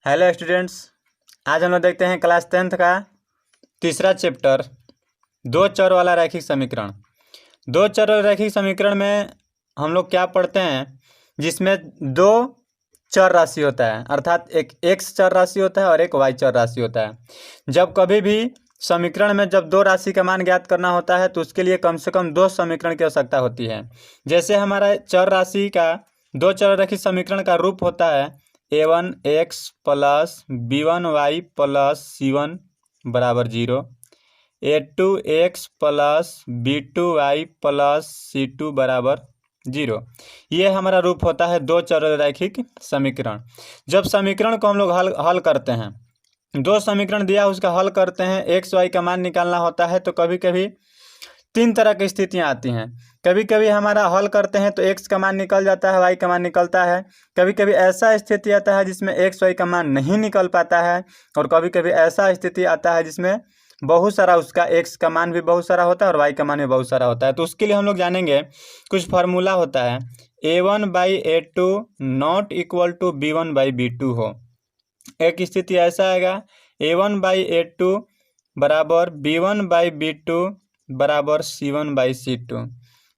Hello students. आज हम लोग देखते हैं क्लास 10th का तीसरा चैप्टर दो चर वाला रैखिक समीकरण। दो चर वाला रैखिक समीकरण में हम लोग क्या पढ़ते हैं, जिसमें दो चर राशि होता है, अर्थात एक x चर राशि होता है और एक y चर राशि होता है। जब कभी भी समीकरण में जब दो राशि का मान ज्ञात करना होता है तो उसके लिए कम से कम दो समीकरण की आवश्यकता होती है। जैसे हमारा चर राशि का दो चर रैखिक समीकरण का रूप होता है a1x plus b1y plus c1 बराबर 0, a2x plus b2y plus c2 बराबर 0। ये हमारा रूप होता है दो चर रैखिक समीकरण। जब समीकरण को हम लोग हल करते हैं, दो समीकरण दिया उसका हल करते हैं, एक्स वाई का मान निकालना होता है, तो कभी कभी तीन तरह की स्थितियां आती हैं। कभी कभी हमारा हल करते हैं तो एक्स का मान निकल जाता है, वाई का मान निकलता है। कभी कभी ऐसा स्थिति आता है जिसमें एक्स वाई का मान नहीं निकल पाता है, और कभी कभी ऐसा स्थिति आता है जिसमें बहुत सारा उसका एक्स का मान भी बहुत सारा होता है और वाई का मान भी बहुत सारा होता है। तो उसके लिए हम लोग जानेंगे कुछ फार्मूला होता है, a1/a2 not equal to b1/b2 हो। एक स्थिति ऐसा आएगा a1/a2 बराबर b1/b2 बराबर c1/c2।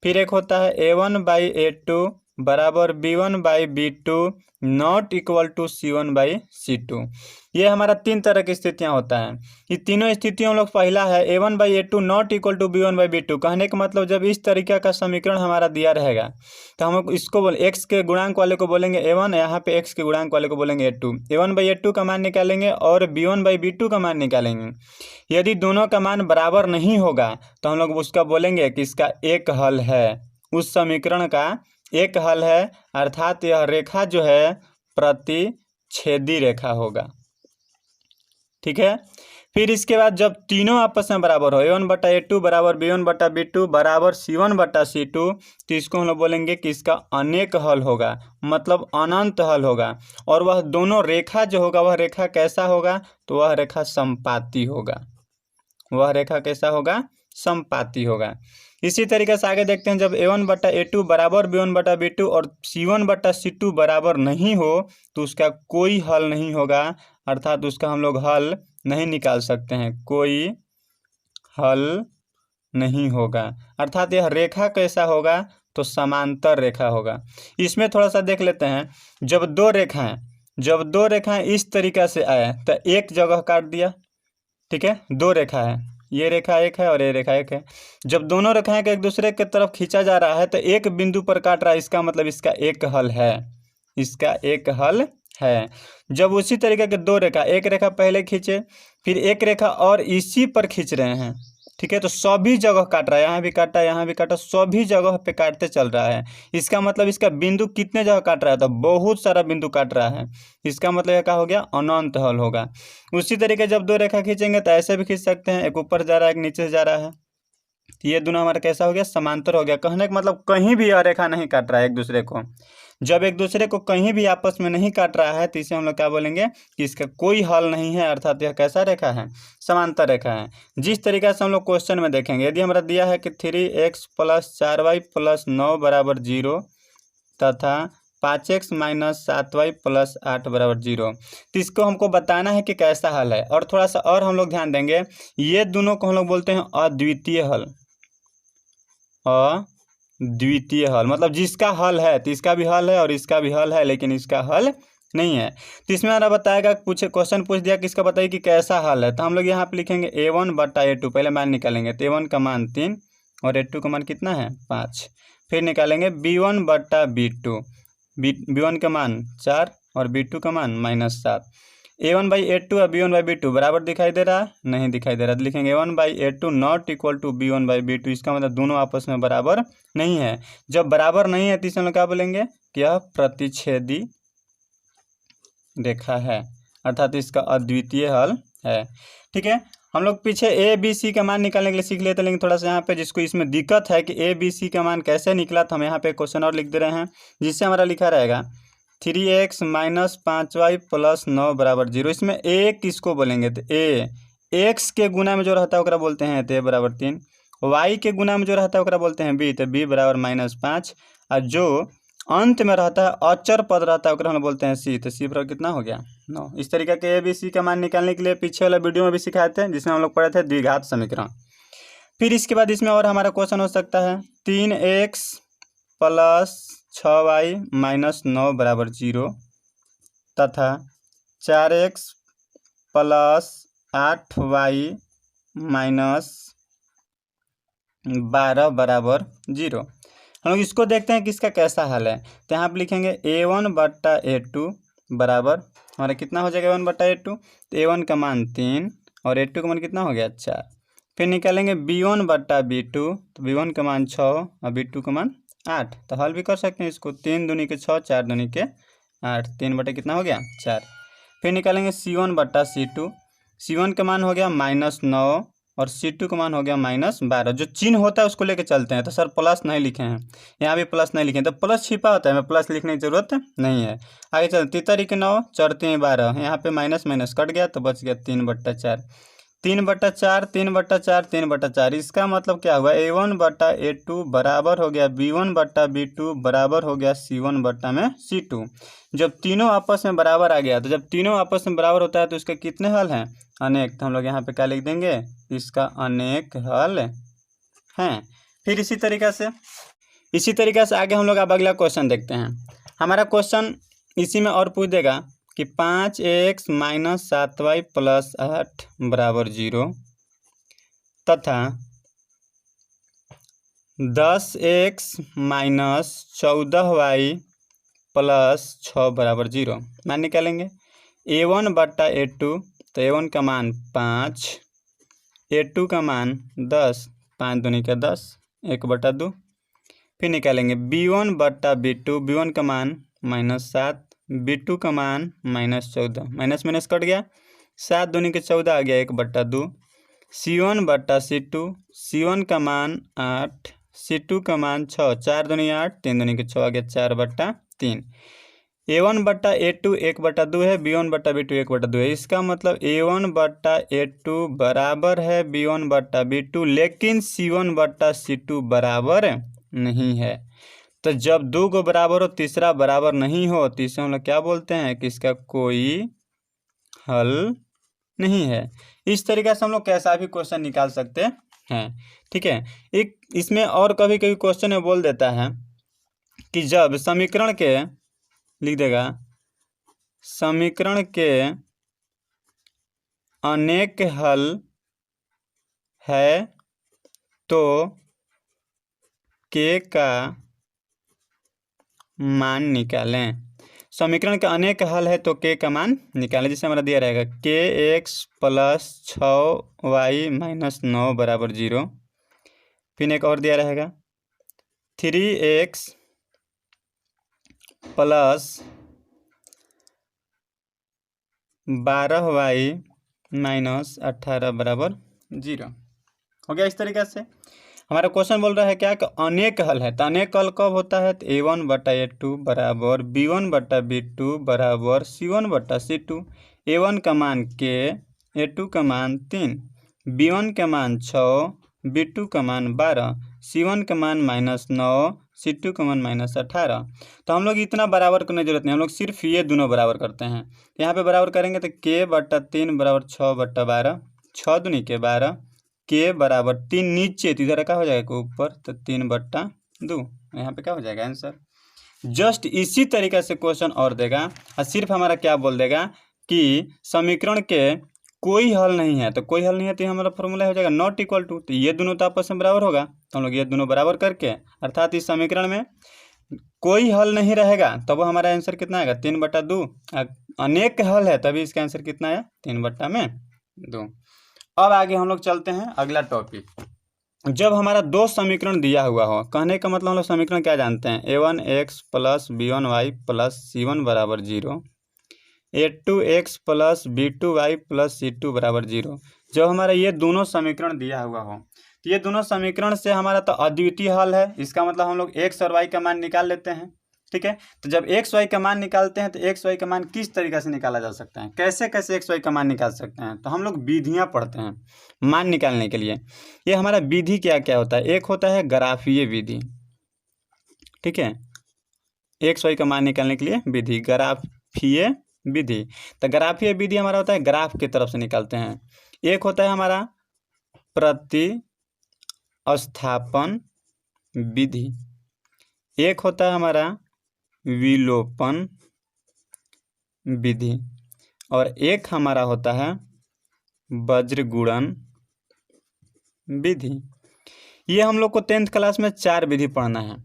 फिर एक होता है a1/a2 बराबर b1/b2 not equal to c1/c2। ये हमारा तीन तरह की स्थितियां होता है। ये तीनों स्थितियों लोग पहला है a1/a2 not equal to b1/b2। कहने का मतलब जब इस तरीके का समीकरण हमारा दिया रहेगा तो हम इसको बोले x के गुणांक वाले को बोलेंगे a1, यहाँ पे x के गुणांक वाले को बोलेंगे a2। a1/a2 का मान निकालेंगे और b1/b2 का मान निकालेंगे। यदि दोनों का मान बराबर नहीं होगा तो हम लोग उसका बोलेंगे कि इसका एक हल है, उस समीकरण का एक हल है, अर्थात यह रेखा जो है प्रतिच्छेदी रेखा होगा। ठीक है। फिर इसके बाद जब तीनों आपस में बराबर हो, a1/a2 बराबर b1/b2 बराबर c1/c2, तो इसको हम लोग बोलेंगे कि इसका अनेक हल होगा, मतलब अनंत हल होगा। और वह दोनों रेखा जो होगा वह रेखा कैसा होगा, तो वह रेखा समपाती होगा। वह रेखा कैसा होगा, समपाती होगा। इसी तरीके से आगे देखते हैं, जब a1/a2 बराबर b1/b2 और c1/c2 बराबर नहीं हो तो उसका कोई हल नहीं होगा, अर्थात उसका हम लोग हल नहीं निकाल सकते हैं, कोई हल नहीं होगा। अर्थात यह रेखा कैसा होगा, तो समांतर रेखा होगा। इसमें थोड़ा सा देख लेते हैं, जब दो रेखाएं इस तरीके से आए तो एक जगह काट दिया। ठीक है, दो रेखा है, ये रेखा एक है और ये रेखा एक है। जब दोनों रेखाएं एक दूसरे की तरफ खींचा जा रहा है तो एक बिंदु पर काट रहा है, इसका मतलब इसका एक हल है, इसका एक हल है। जब उसी तरीके के दो रेखा, एक रेखा पहले खींचे फिर एक रेखा और इसी पर खींच रहे हैं, ठीक है, तो सभी जगह काट रहा है, यहाँ भी काटा यहाँ भी काटा, सभी जगह पे काटते चल रहा है। इसका मतलब इसका बिंदु कितने जगह काट रहा है, तो बहुत सारा बिंदु काट रहा है। इसका मतलब क्या हो गया, अनंत हल होगा। उसी तरीके जब दो रेखा खींचेंगे तो ऐसे भी खींच सकते हैं, एक ऊपर जा रहा है एक नीचे से जा रहा है, तो ये दोनों हमारा कैसा हो गया, समांतर हो गया। कहने का मतलब कहीं भी यह रेखा नहीं काट रहा है एक दूसरे को। जब एक दूसरे को कहीं भी आपस में नहीं काट रहा है तो इसे हम लोग क्या बोलेंगे कि इसका कोई हल नहीं है, अर्थात यह कैसा रेखा है, समांतर रेखा है। जिस तरीके से हम लोग क्वेश्चन में देखेंगे, यदि हमारा दिया है कि 3x + 4y + 9 बराबर 0 तथा 5x - 7y + 8 बराबर 0, तो इसको हमको बताना है कि कैसा हल है। और थोड़ा सा और हम लोग ध्यान देंगे, ये दोनों को हम लोग बोलते हैं अद्वितीय हल। अद्वितीय हल मतलब जिसका हल है तो इसका भी हल है और इसका भी हल है, लेकिन इसका हल नहीं है। तो इसमें हमारा बताएगा, क्वेश्चन पूछ दिया कि इसका बताइए कि कैसा हल है, तो हम लोग यहाँ पे लिखेंगे a1/a2, पहले मान निकालेंगे तो a1 का मान 3 और a2 का मान कितना है 5। फिर निकालेंगे b1/b2, b1 का मान 4 और b2 का मान -7। a1/a2 और b1/b2 बराबर दिखाई दे रहा है, नहीं दिखाई दे रहा, तो लिखेंगे a1/a2 not equal to b1/b2। इसका मतलब दोनों आपस में बराबर नहीं है। जब बराबर नहीं है तो इसे हम लोग क्या बोलेंगे कि यह प्रतिच्छेदी रेखा है, अर्थात इसका अद्वितीय हल है। ठीक है, हम लोग पीछे ए बी सी का मान निकालने के लिए सीख लेते हैं, लेकिन थोड़ा सा यहाँ पे जिसको इसमें दिक्कत है कि ए बी सी का मान कैसे निकला, तो हम यहाँ पे क्वेश्चन और लिख दे रहे हैं, जिससे हमारा लिखा रहेगा 3x - 5y + 9 बराबर 0। इसमें a किसको बोलेंगे, तो a x के गुना में जो रहता है ओकरा बोलते हैं तो a बराबर 3, y के गुना में जो रहता है ओकरा बोलते हैं b, तो b बराबर -5, और जो अंत में रहता है अचर पद रहता है ओकरा हम बोलते हैं सी। तो सी बराबर कितना हो गया 9। इस तरीके के ए बी सी का मान निकालने के लिए पीछे वाला वीडियो में भी सिखाए थे जिसमें हम लोग पढ़े थे द्विघात समीकरण। फिर इसके बाद इसमें और हमारा क्वेश्चन हो सकता है 3x प्लस 6y माइनस 9 बराबर 0 तथा 4x प्लस 8y माइनस 12 बराबर 0। हम लोग इसको देखते हैं कि इसका कैसा हल है। तो यहाँ पर लिखेंगे a1 बट्टा a2 बराबर हमारा कितना हो जाएगा a1 बट्टा a2। तो a1 का मान 3 और a2 का मान कितना हो गया 4। फिर निकालेंगे b1 बट्टा b2। तो b1 का मान 6 और b2 का मान 8। तो हल भी कर सकते हैं इसको 3 दूनी के 6 4 दूनी के 8 3 बटे कितना हो गया 4। फिर निकालेंगे c1 बट्टा c2। c1 का मान हो गया -9 और C2 का मान हो गया -12। जो चिन्ह होता है उसको लेके चलते हैं। तो सर प्लस नहीं लिखे हैं, यहाँ भी प्लस नहीं लिखे हैं, तो प्लस छिपा होता है, हमें प्लस लिखने की जरूरत नहीं है। आगे चलते 3 × 9 4 3 12, यहाँ पे माइनस माइनस कट गया तो बच गया 3/4 3/4 3/4 3/4। इसका मतलब क्या हुआ a1 बट्टा a2 बराबर हो गया b1 बट्टा b2 बराबर हो गया c1 बट्टा में c2। जब तीनों आपस में बराबर आ गया, तो जब तीनों आपस में बराबर होता है तो इसके कितने हल हैं अनेक। तो हम लोग यहाँ पे क्या लिख देंगे इसका अनेक हल हैं। फिर इसी तरीक़ा से आगे हम लोग अब अगला क्वेश्चन देखते हैं। हमारा क्वेश्चन इसी में और पूछ देगा कि 5x माइनस 7y प्लस 8 बराबर 0 तथा 10x माइनस 14y प्लस 6 बराबर 0 मान निकालेंगे। a1 बट्टा a2, तो a1 का मान 5, a2 का मान 10, 5 दूनी का 10 1/2। फिर निकालेंगे b1 बट्टा b2, b1 का मान -7, b2 का मान -14, माइनस माइनस कट गया 7 दूनी के 14 आ गया 1/2। c1 बट्टा c2, c1 का मान 8, c2 का मान 6, 4 दूनी 8 3 दूनी के 6 आ गया 4/3। a1 बट्टा a2 1/2 है, b1 बट्टा b2 1/2 है। इसका मतलब a1 बट्टा a2 बराबर है b1 बट्टा b2, लेकिन c1 बट्टा c2 बराबर नहीं है। तो जब दो को बराबर हो तीसरा बराबर नहीं हो तो इसे हम लोग क्या बोलते हैं कि इसका कोई हल नहीं है। इस तरीके से हम लोग कैसा भी क्वेश्चन निकाल सकते हैं, ठीक है। एक इसमें और कभी कभी क्वेश्चन में बोल देता है कि जब समीकरण के लिख देगा समीकरण के अनेक हल है तो के का मान निकालें। समीकरण का अनेक हल है तो के का मान निकालें। जैसे हमारा दिया रहेगा kx प्लस 6y माइनस 9 बराबर 0। फिर एक और दिया रहेगा 3x प्लस 12y माइनस 18 बराबर 0 हो गया। इस तरीके से हमारा क्वेश्चन बोल रहा है क्या कि अनेक हल है। तो अनेक हल कब होता है तो a1 बट्टा a2 बराबर b1 बट्टा b2 बराबर c1 बट्टा c2। a1 का मान k, a2 का मान 3, b1 का मान 6, b2 का मान 12, c1 का मान -9, c2 का मान -18। तो हम लोग इतना बराबर करने की जरूरत नहीं, हम लोग सिर्फ ये दोनों बराबर करते हैं। यहाँ पे बराबर करेंगे तो k बट्टा 3 बराबर 6/12, 6 दूनी के 12, के बराबर 3 नीचे तो इधर क्या हो जाएगा ऊपर, तो 3/2। यहाँ पे क्या हो जाएगा आंसर। जस्ट इसी तरीके से क्वेश्चन और देगा और सिर्फ हमारा क्या बोल देगा कि समीकरण के कोई हल नहीं है। तो कोई हल नहीं है तो हमारा फॉर्मूला हो जाएगा नॉट इक्वल टू। तो ये दोनों तो आपस में बराबर होगा, तो हम लोग ये दोनों बराबर करके अर्थात इस समीकरण में कोई हल नहीं रहेगा तब हमारा आंसर कितना आएगा 3/2। अनेक हल है तभी इसका आंसर कितना है 3/2। अब आगे हम लोग चलते हैं अगला टॉपिक। जब हमारा दो समीकरण दिया हुआ हो, कहने का मतलब हम लोग समीकरण क्या जानते हैं a1x plus b1y plus c1 बराबर 0, a2x plus b2y plus c2 बराबर 0। जब हमारा ये दोनों समीकरण दिया हुआ हो तो ये दोनों समीकरण से हमारा तो अद्वितीय हल है। इसका मतलब हम लोग x और y का मान निकाल लेते हैं, ठीक है। तो जब एक्स वाई का मान निकालते हैं तो एक्स वाई का मान किस तरीके से निकाला जा सकता है, कैसे कैसे एक्स वाई का मान निकाल सकते हैं। तो हम लोग विधियां पढ़ते हैं मान निकालने के लिए। ये हमारा विधि क्या क्या होता है, एक होता है ग्राफीय विधि, ठीक है, एक्स वाई का मान निकालने के लिए विधि, ग्राफीय विधि। तो ग्राफीय विधि हमारा होता है ग्राफ की तरफ से निकालते हैं। एक होता है हमारा प्रतिस्थापन विधि, एक होता है हमारा विलोपन विधि, और एक हमारा होता है वज्रगुणन विधि। ये हम लोग को 10th क्लास में 4 विधि पढ़ना है।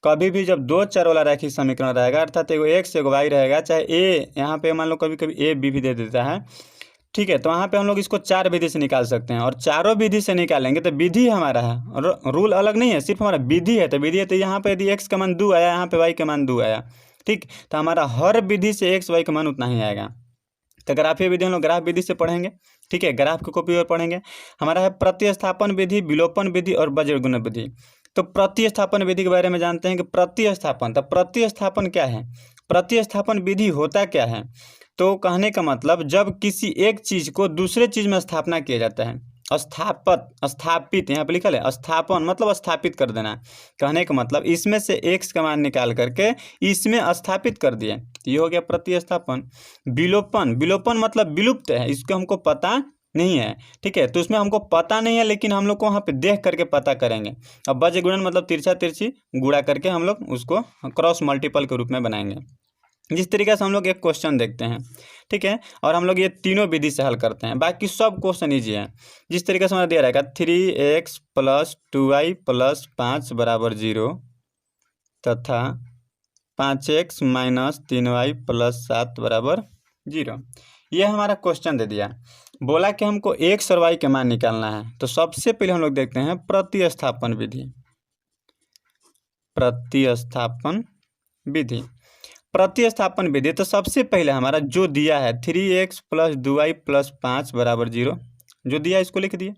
कभी भी जब 2 चर वाला रैखिक समीकरण रहेगा, अर्थात एगो एक्स एगो वाई रहेगा, चाहे ए यहाँ पे मान लो कभी कभी ए बी भी दे देता है, ठीक है, तो वहाँ पे हम लोग इसको 4 विधि से निकाल सकते हैं। और चारों विधि से निकालेंगे तो विधि हमारा है और रूल अलग नहीं है, सिर्फ हमारा विधि है। तो विधि है तो यहाँ पे यदि एक्स का मान 2 आया, यहाँ पे वाई का मान 2 आया, ठीक, तो हमारा हर विधि से एक्स वाई का मान उतना ही आएगा। तो ग्राफीय विधि हम लोग ग्राफ विधि से पढ़ेंगे, ठीक है, ग्राफ की कॉपी और पढ़ेंगे। हमारा है प्रतिस्थापन विधि, विलोपन विधि और वज्रगुणन विधि। तो प्रतिस्थापन विधि के बारे में जानते हैं कि प्रतिस्थापन, तो प्रतिस्थापन क्या है, प्रतिस्थापन विधि होता क्या है। तो कहने का मतलब जब किसी एक चीज़ को दूसरे चीज़ में स्थापना किया जाता है, स्थापित यहाँ पे लिखा है, स्थापन मतलब स्थापित कर देना। कहने का मतलब इसमें से एक्स का मान निकाल करके इसमें स्थापित कर दिए, ये हो गया प्रतिस्थापन। विलोपन मतलब विलुप्त है, इसको हमको पता नहीं है, ठीक है, तो उसमें हमको पता नहीं है, लेकिन हम लोग को वहाँ पे देख करके पता करेंगे। अब वज्रगुणन मतलब तिरछा तिरछी गुणा करके हम लोग उसको क्रॉस मल्टीपल के रूप में बनाएंगे। जिस तरीके से हम लोग एक क्वेश्चन देखते हैं, ठीक है, और हम लोग ये तीनों विधि से हल करते हैं। बाकी सब क्वेश्चन ईजी है। जिस तरीके से हमारा दिया रहेगा 3x + 2y + 5 = 0 तथा 5x - 3y + 7 = 0, ये हमारा क्वेश्चन दे दिया। बोला कि हमको x और y के मान निकालना है। तो सबसे पहले हम लोग देखते हैं प्रतिस्थापन विधि। प्रतिस्थापन विधि, प्रतिस्थापन विधि, तो सबसे पहले हमारा जो दिया है 3x + 2y + 5 = 0, जो दिया इसको लिख दिए।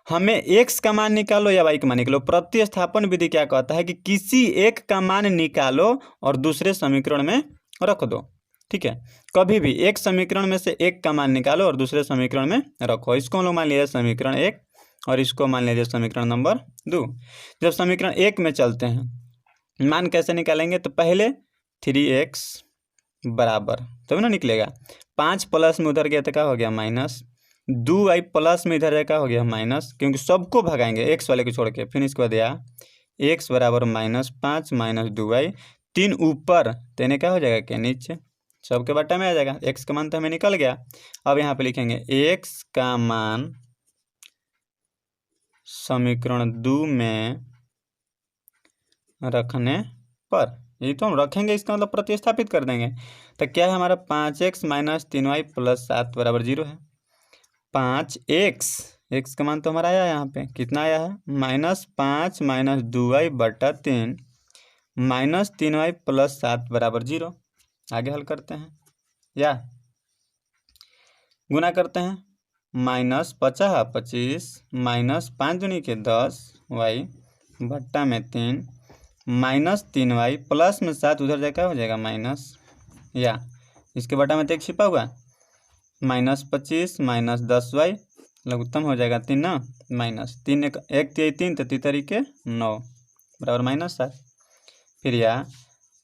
हमें x का मान निकालो या y का मान निकालो। प्रतिस्थापन विधि क्या कहता है कि किसी एक का मान निकालो और दूसरे समीकरण में रख दो, ठीक है, कभी भी एक समीकरण में से एक का मान निकालो और दूसरे समीकरण में रखो। इसको हम लोग मान लीजिए समीकरण 1 और इसको मान लीजिए समीकरण नंबर 2। जब समीकरण 1 में चलते हैं, मान कैसे निकालेंगे, तो पहले 3x बराबर तभी ना निकलेगा, 5 प्लस में उधर गया तो क्या हो गया माइनस, 2y प्लस में इधर क्या हो गया माइनस, क्योंकि सबको भगाएंगे एक्स वाले को छोड़ के। फिर इसके बाद या x बराबर -5 - 2y, 3 ऊपर तेने क्या हो जाएगा क्या नीचे, सबके बट्टा में आ जाएगा। x का मान तो हमें निकल गया। अब यहाँ पे लिखेंगे x का मान समीकरण 2 में रखने पर, ये तो हम रखेंगे, इसका मतलब प्रतिस्थापित कर देंगे। तो क्या है हमारा 5x - 3y + 7 = 0 है। 5x, x का मान तो हमारा आया यहाँ पे, कितना आया है -5 - 2y / 3 - 3y + 7 = 0। आगे हल करते हैं या गुना करते हैं, -50 25 -5 दूनी के 10 y बट्टा में 3 -3y प्लस में 7 उधर जाकर हो जाएगा माइनस, या इसके बटा में तो एक छिपा हुआ -25 - 10y लघुत्तम हो जाएगा 3 ना, -3 1 3 तो 3 तरीके 9 बराबर -7। फिर या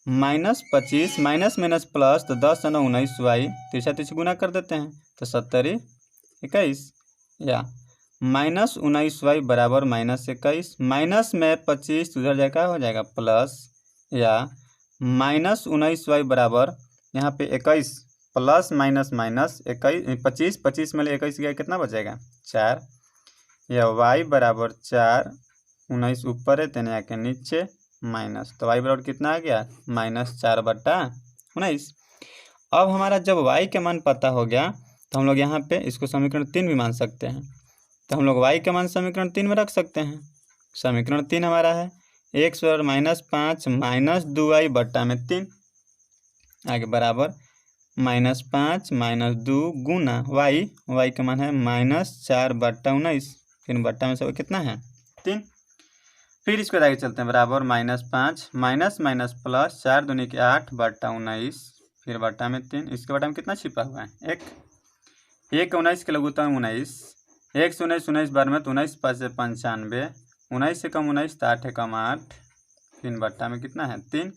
-25 माइनस माइनस प्लस, तो 10 9 19y, तिरछा तिरछी गुना कर देते हैं तो 70 21, या -19y बराबर -21, माइनस में 25 उधर जाएगा हो जाएगा प्लस, या -19y बराबर यहाँ पे 21 प्लस माइनस माइनस 21 25 में 21 गया कितना बचेगा 4, या y बराबर 4 19 ऊपर है तेने आके नीचे माइनस, तो y बराबर कितना आ गया -4/19। अब हमारा जब y के मान पता हो गया तो हम लोग यहाँ पे इसको समीकरण 3 भी मान सकते हैं। तो हम लोग y का मान समीकरण 3 में रख सकते हैं। समीकरण 3 हमारा है x बराबर -5 - 2y बट्टा में 3, आगे बराबर -5 - 2 गुना y का मान है -4/19, फिर बट्टा में सब कितना है 3। फिर इसको आगे चलते हैं, बराबर -5 माइनस माइनस प्लस 4 दूनी के 8/19, फिर बट्टा में 3, इसके बट्टा में कितना छिपा हुआ है 1 19 के लघुत्तम 19, 1 से 19 19 बार में तो 19 5 से 95, 19 से कम 19 तो 8 कम 8, फिर बट्टा में कितना है 3,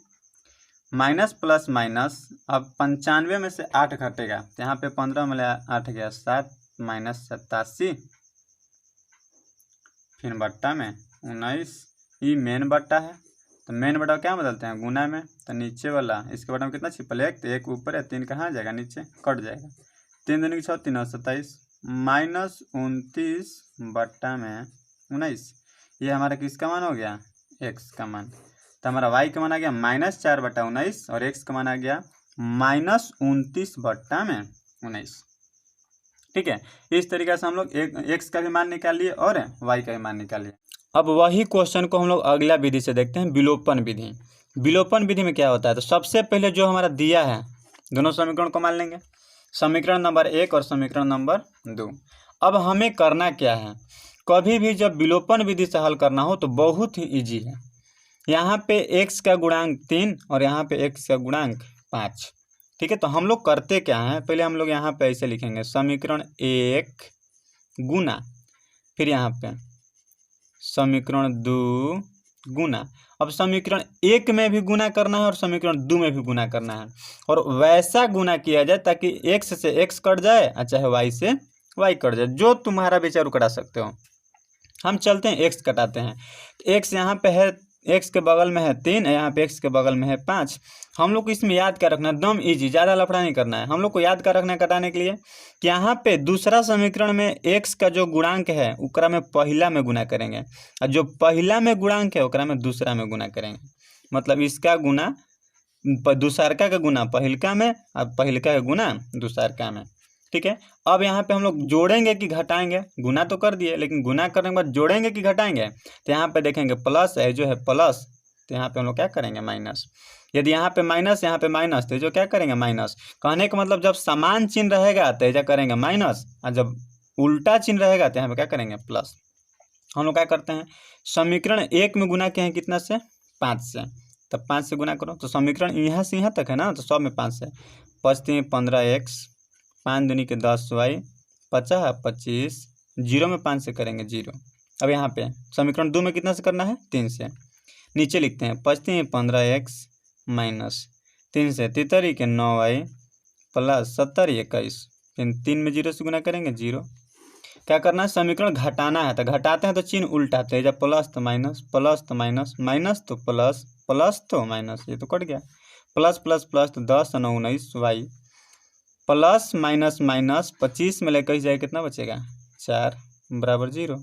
माइनस प्लस माइनस, अब 95 में से 8 घटेगा, यहाँ पे 15 में 8 गया 7, माइनस 87, फिर बट्टा में 19, ये मेन बट्टा है, तो मेन बट्टा क्या बदलते हैं गुना में, तो नीचे वाला इसके बट्टा में कितना छिपल है, तो 1 ऊपर है, 3 कहाँ जाएगा नीचे, कट जाएगा, 3 दूनी 6, 3 27, माइनस 29 बट्टा में 19, ये हमारा किसका मान हो गया, x का मान, तो हमारा y का मान आ गया -4/19 और x का मान आ गया -29/19। ठीक है, इस तरीके से हम लोग x का भी मान निकाल लिए और y का भी मान निकाल लिए। अब वही क्वेश्चन को हम लोग अगला विधि से देखते हैं, विलोपन विधि। विलोपन विधि में क्या होता है, तो सबसे पहले जो हमारा दिया है दोनों समीकरण को मान लेंगे, समीकरण नंबर 1 और समीकरण नंबर 2। अब हमें करना क्या है, कभी भी जब विलोपन विधि से हल करना हो तो बहुत ही ईजी है। यहाँ पे x का गुणांक 3 और यहाँ पे x का गुणांक 5। ठीक है, तो हम लोग करते क्या हैं, पहले हम लोग यहाँ पे ऐसे लिखेंगे, समीकरण 1 गुना, फिर यहाँ पे समीकरण 2 गुना। अब समीकरण 1 में भी गुना करना है और समीकरण 2 में भी गुना करना है, और वैसा गुना किया जाए ताकि x से x कट जाए और चाहे y से y कट जाए, जो तुम्हारा विचार कटा सकते हो। हम चलते हैं x कटाते हैं, x यहाँ पे है, x के बगल में है 3, यहाँ पे x के बगल में है 5। हम लोग को इसमें याद क्या रखना है, एकदम ईजी, ज़्यादा लफड़ा नहीं करना है। हम लोग को याद क्या रखना है कटाने के लिए, कि यहाँ पे दूसरा समीकरण में x का जो गुणांक है उकरा में पहला में गुना करेंगे, और जो पहला में गुणांक है उकरा में दूसरा में गुना करेंगे। मतलब इसका गुना दूसरका का गुना पहिलका में और पहिलका का गुना दूसरका में। ठीक है, अब यहाँ पे हम लोग जोड़ेंगे कि घटाएंगे, गुना तो कर दिए लेकिन गुना करने के बाद जोड़ेंगे कि घटाएंगे, तो यहाँ पे देखेंगे प्लस है, जो है प्लस, तो यहाँ पे हम लोग क्या करेंगे माइनस। यदि यहाँ पे माइनस यहाँ पे माइनस, तो जो क्या करेंगे माइनस। कहने का मतलब जब समान चिन्ह रहेगा तो ऐसा करेंगे माइनस, और जब उल्टा चिन्ह रहेगा तो यहाँ पे क्या करेंगे प्लस। हम लोग क्या करते हैं, समीकरण 1 में गुना किए हैं कितना से, 5 से, तब 5 से गुना करो, तो समीकरण यहाँ से यहाँ तक है ना, तो सब में 5 से, 5 3 15x, 5 दूनी के 10y, 50 25, 0 में 5 से करेंगे 0। अब यहाँ पे समीकरण 2 में कितना से करना है, 3 से। नीचे लिखते हैं 5 3 15x माइनस 3 से 33 के 9y प्लस 70 21, फिर 3 में 0 से गुना करेंगे 0। क्या करना है, समीकरण घटाना है, तो घटाते हैं तो चिन्ह उल्टाते हैं, जब प्लस तो माइनस, प्लस तो माइनस, माइनस तो प्लस, प्लस तो माइनस, ये तो कट गया, प्लस प्लस प्लस तो 10 9 19 y, प्लस माइनस माइनस 25 में लेकर जाए कितना बचेगा 4 बराबर 0,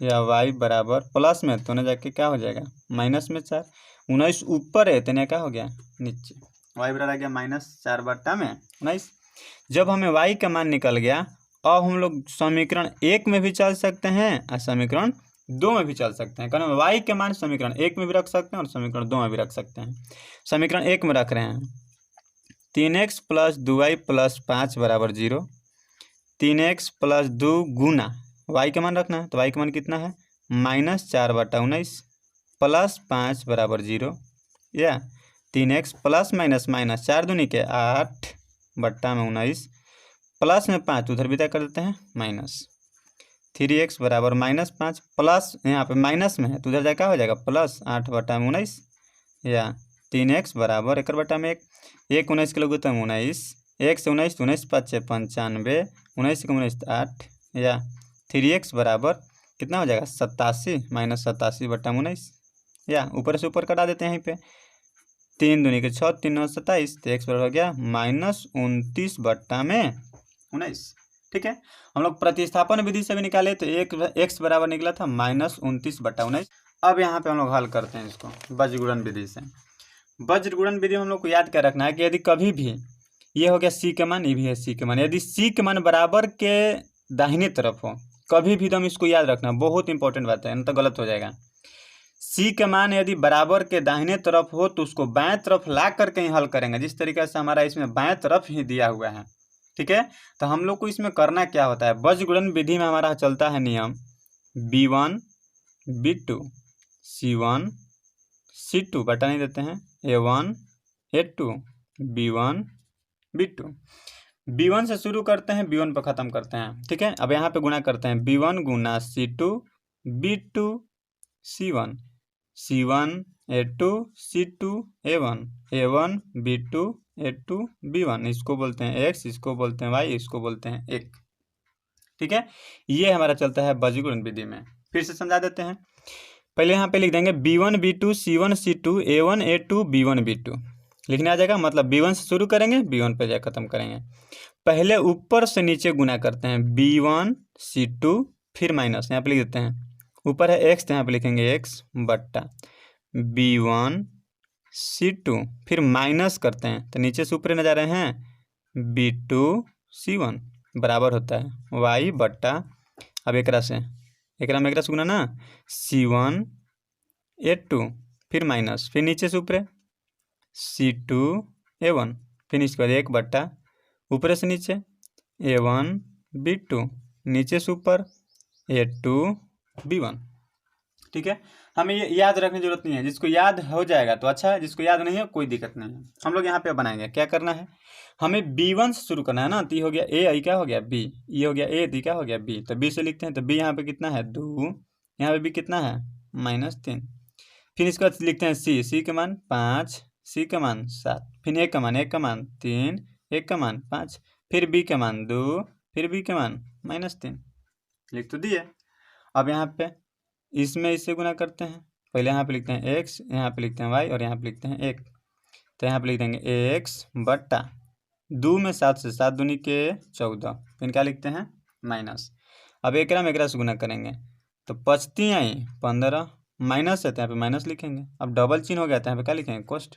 या y बराबर प्लस में तो ना जाके क्या हो जाएगा माइनस में 4, 19 ऊपर है तो क्या हो गया नीचे, y बराबर आ गया -4/19। जब हमें y का मान निकल गया, अब हम लोग समीकरण 1 में भी चल सकते हैं और समीकरण 2 में भी चल सकते हैं। कारण y के मान समीकरण 1 में भी रख सकते हैं और समीकरण 2 में भी रख सकते हैं। समीकरण 1 में रख रहे हैं 3x प्लस 2y प्लस 5 बराबर 0, 3x प्लस 2 गुना y का मान रखना है, तो y का मान कितना है -4/19 प्लस 5 बराबर 0, या 3x प्लस माइनस माइनस 4 दूनी के 8 बट्टा में 19 प्लस में 5 उधर विदा कर देते हैं माइनस, 3x बराबर -5 प्लस यहाँ पे माइनस में है तो उधर जाए क्या हो जाएगा प्लस 8 बट्टा में 19, या 3x बराबर 1 बट्टा में 1 19 के लोग 19, 1 से 19 19 5 95, 19 के 19 8, या 3x बराबर कितना हो जाएगा 87 -87 बट्टा 19, या ऊपर से ऊपर कटा देते हैं यहीं पे, 3 दूनी के 6 3 9 27, तो x बराबर हो गया -29 बट्टा में 19। ठीक है, हम लोग प्रतिस्थापन विधि से भी निकाले तो एक x बराबर निकला था -29 बट्टा 19। अब यहाँ पे हम लोग हल करते हैं इसको वज्रगुणन विधि से। वज्रगुणन विधि हम लोग को याद क्या रखना है कि यदि कभी भी ये हो गया c के मान, ये भी है c के मान, यदि c के मान बराबर के दाहिने तरफ हो, कभी भी एकदम इसको याद रखना, बहुत इंपॉर्टेंट बात है, नहीं तो गलत हो जाएगा। c के मान यदि बराबर के दाहिने तरफ हो तो उसको बाएं तरफ ला करके ही हल करेंगे, जिस तरीके से हमारा इसमें बाएं तरफ ही दिया हुआ है। ठीक है, तो हम लोग को इसमें करना क्या होता है, वज्रगुणन विधि में हमारा चलता है नियम b1 b2 c1 c2 बटा नहीं देते हैं a1 a2 b1 b2, b1 से शुरू करते हैं b1 पर ख़त्म करते हैं। ठीक है, अब यहाँ पे गुणा करते हैं b1 गुना c2 b2 c1, c1 A2 C2 A1 A1 B2 A2 B1, इसको बोलते हैं x, इसको बोलते हैं y, इसको बोलते हैं 1। ठीक है, ये हमारा चलता है बजीगुणन विधि में। फिर से समझा देते हैं। पहले यहाँ पे लिख देंगे B1 B2 C1 C2 A1 A2 B1 B2 लिखने आ जाएगा। मतलब B1 से शुरू करेंगे, B1 पे जाकर खत्म करेंगे। पहले ऊपर से नीचे गुना करते हैं, B1 C2 फिर माइनस यहाँ पे लिख देते हैं। ऊपर है x तो यहाँ पे लिखेंगे x बट्टा B1 C2 फिर माइनस करते हैं तो नीचे से ऊपर न जा रहे हैं B2 C1 बराबर होता है y बट्टा, अब एक से गुना ना C1 A2 फिर माइनस, फिर नीचे से ऊपर C2 A1 फिर इसके बाद 1 बट्टा ऊपर से नीचे A1 B2 नीचे से ऊपर A2 B1। ठीक है, हमें ये याद रखने की जरूरत नहीं है। जिसको याद हो जाएगा तो अच्छा है, जिसको याद नहीं है कोई दिक्कत नहीं है। हम लोग यहाँ पे बनाएंगे, क्या करना है, हमें B1 से शुरू करना है ना। तो ये हो गया A, आई क्या हो गया B, ये हो गया A, दी क्या हो गया B। तो B से लिखते हैं, तो B यहाँ पे कितना है 2, यहाँ पे B कितना है -3। फिर इसके बाद लिखते हैं C का मान 5, C का मान 7, फिर A का मान 3, 1 का मान 5, फिर B का मान 2, फिर B का मान -3। लिख तो दिए। अब यहाँ पे इसमें इससे गुना करते हैं। पहले यहाँ पे लिखते हैं x, यहाँ पे लिखते हैं y और यहाँ पे लिखते हैं 1। तो यहाँ पे लिख देंगे x बट्टा 2 में 7 से 7 दूनी के 14, फिर क्या लिखते हैं माइनस। अब एकरा से गुना करेंगे तो 5 आई 15 माइनस है तो यहाँ पे माइनस लिखेंगे। अब डबल चिन्ह हो गया तो यहाँ पे क्या लिखेंगे कोष्ट,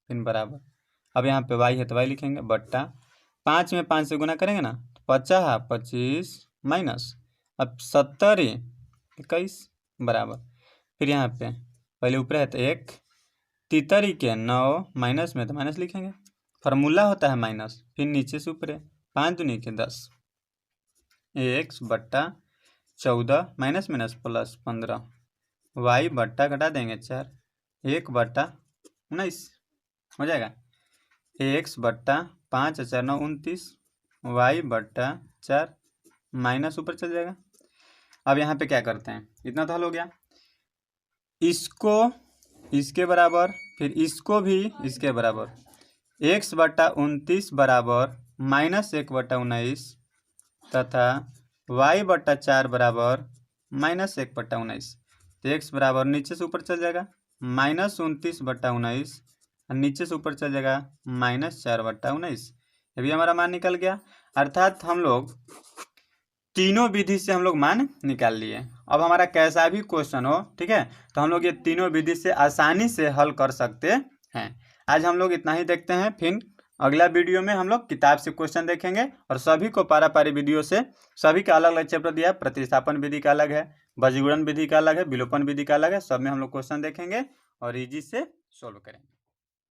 फिर बराबर। अब यहाँ पे y है तो y लिखेंगे बट्टा 5 में 5 से गुना करेंगे ना, 50 25 माइनस, अब 70 21 बराबर। फिर यहाँ पे पहले ऊपर है तो 1 तितरी के 9 माइनस में तो माइनस लिखेंगे, फार्मूला होता है माइनस, फिर नीचे से ऊपर है 5 दूनी के 10, x बट्टा 14 माइनस माइनस प्लस 15 y बट्टा घटा देंगे 4 1 बट्टा 19 हो जाएगा। x बट्टा 5 4 9 29 y बट्टा 4 माइनस ऊपर चल जाएगा। अब यहाँ पे क्या करते हैं, इतना तो हल हो गया। इसको इसके बराबर, फिर इसको भी इसके बराबर, x बट्टा 29 बराबर -1 बट्टा 19 तथा y बट्टा 4 बराबर -1 बट्टा 19। तो x बराबर नीचे से ऊपर चल जाएगा -29 बट्टा 19 और नीचे से ऊपर चल जाएगा -4 बट्टा 19। ये भी हमारा मान निकल गया। अर्थात हम लोग तीनों विधि से हम लोग मान निकाल लिए। अब हमारा कैसा भी क्वेश्चन हो, ठीक है, तो हम लोग ये तीनों विधि से आसानी से हल कर सकते हैं। आज हम लोग इतना ही देखते हैं, फिर अगला वीडियो में हम लोग किताब से क्वेश्चन देखेंगे और सभी को पारा पारी वीडियो से सभी का अलग अलग चैप्टर दिया है। प्रतिस्थापन विधि का अलग है, बजीगुणन विधि का अलग है, विलोपन विधि का अलग है। सब में हम लोग क्वेश्चन देखेंगे और इजी से सोल्व करेंगे।